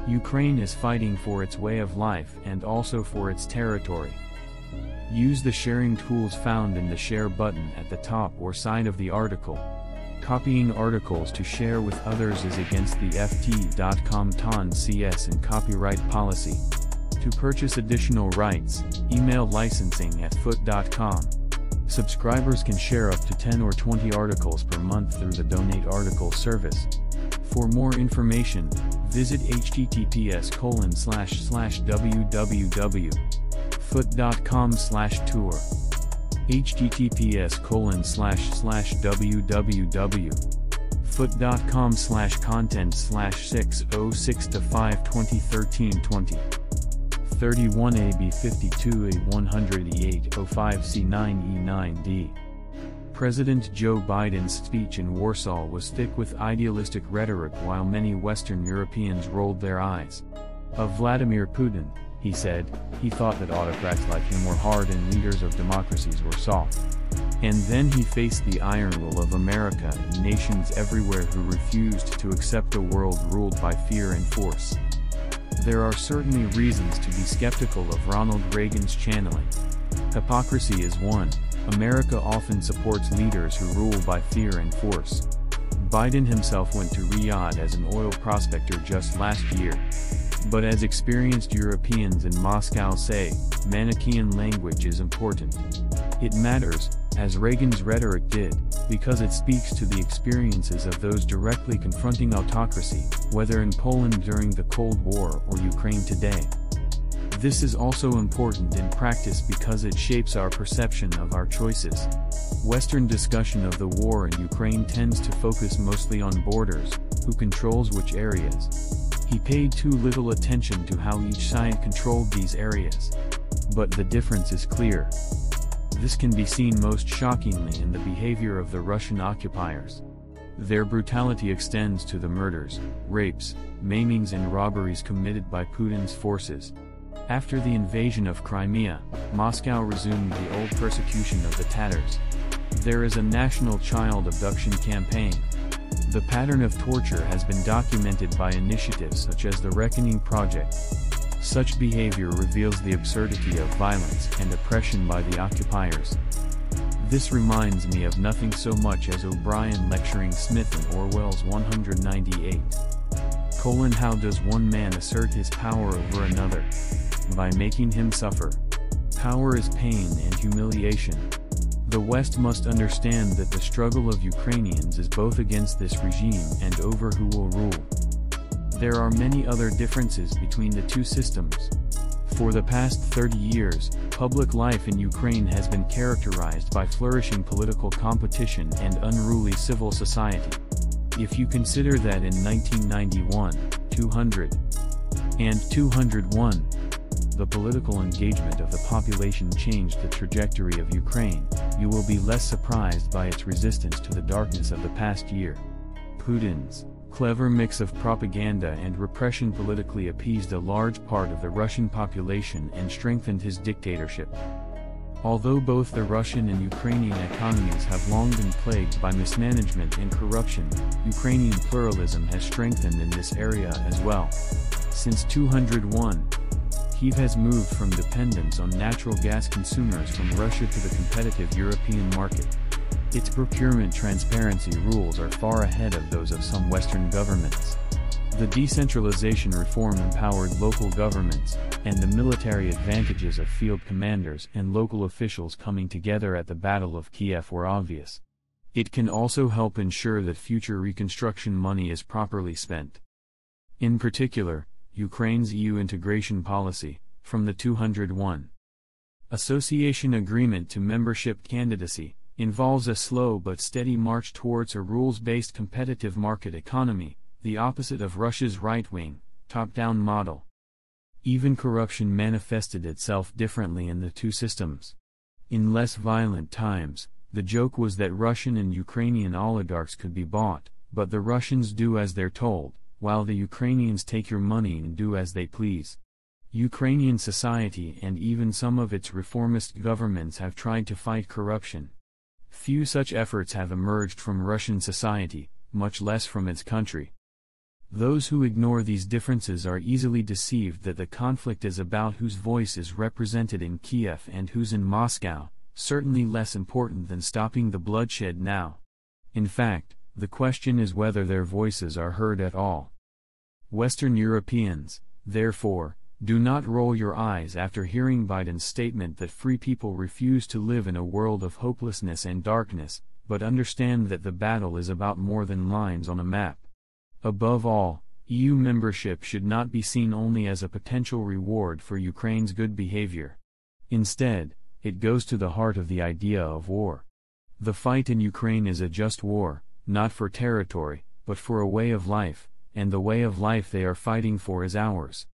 Ukraine is fighting for its way of life and also for its territory. Use the sharing tools found in the share button at the top or side of the article. Copying articles to share with others is against the ft.com TON-CS and copyright policy. To purchase additional rights, email licensing@foot.com. Subscribers can share up to 10 or 20 articles per month through the Donate Article service. For more information, visit https://www.foot.com/tour. https://www.foot.com/content/606-5/2013-20 31AB 52A 100E805C9E9D. President Joe Biden's speech in Warsaw was thick with idealistic rhetoric while many Western Europeans rolled their eyes. Of Vladimir Putin, he said, he thought that autocrats like him were hard and leaders of democracies were soft. And then he faced the iron will of America and nations everywhere who refused to accept a world ruled by fear and force. There are certainly reasons to be skeptical of Ronald Reagan's channeling. Hypocrisy is one. America often supports leaders who rule by fear and force. Biden himself went to Riyadh as an oil prospector just last year. But as experienced Europeans in Moscow say, Manichaean language is important. It matters, as Reagan's rhetoric did, because it speaks to the experiences of those directly confronting autocracy, whether in Poland during the Cold War or Ukraine today. This is also important in practice because it shapes our perception of our choices. Western discussion of the war in Ukraine tends to focus mostly on borders, who controls which areas. He paid too little attention to how each side controlled these areas. But the difference is clear. This can be seen most shockingly in the behavior of the Russian occupiers. Their brutality extends to the murders, rapes, maimings and robberies committed by Putin's forces. After the invasion of Crimea, Moscow resumed the old persecution of the Tatars. There is a national child abduction campaign. The pattern of torture has been documented by initiatives such as the Reckoning Project. Such behavior reveals the absurdity of violence and oppression by the occupiers. This reminds me of nothing so much as O'Brien lecturing Smith in Orwell's 198. How does one man assert his power over another? By making him suffer. Power is pain and humiliation. The West must understand that the struggle of Ukrainians is both against this regime and over who will rule. There are many other differences between the two systems. For the past 30 years, public life in Ukraine has been characterized by flourishing political competition and unruly civil society. If you consider that in 1991, 200, and 201, the political engagement of the population changed the trajectory of Ukraine, you will be less surprised by its resistance to the darkness of the past year. Putin's clever mix of propaganda and repression politically appeased a large part of the Russian population and strengthened his dictatorship. Although both the Russian and Ukrainian economies have long been plagued by mismanagement and corruption, Ukrainian pluralism has strengthened in this area as well. Since 2001, Kyiv has moved from dependence on natural gas consumers from Russia to the competitive European market. Its procurement transparency rules are far ahead of those of some Western governments. The decentralization reform empowered local governments, and the military advantages of field commanders and local officials coming together at the Battle of Kiev were obvious. It can also help ensure that future reconstruction money is properly spent. In particular, Ukraine's EU integration policy, from the 201 Association Agreement to membership candidacy, involves a slow but steady march towards a rules-based competitive market economy, the opposite of Russia's right-wing, top-down model. Even corruption manifested itself differently in the two systems. In less violent times, the joke was that Russian and Ukrainian oligarchs could be bought, but the Russians do as they're told, while the Ukrainians take your money and do as they please. Ukrainian society and even some of its reformist governments have tried to fight corruption. Few such efforts have emerged from Russian society, much less from its country. Those who ignore these differences are easily deceived that the conflict is about whose voice is represented in Kiev and whose in Moscow, certainly less important than stopping the bloodshed now. In fact, the question is whether their voices are heard at all. Western Europeans, therefore, do not roll your eyes after hearing Biden's statement that free people refuse to live in a world of hopelessness and darkness, but understand that the battle is about more than lines on a map. Above all, EU membership should not be seen only as a potential reward for Ukraine's good behavior. Instead, it goes to the heart of the idea of war. The fight in Ukraine is a just war, not for territory, but for a way of life, and the way of life they are fighting for is ours.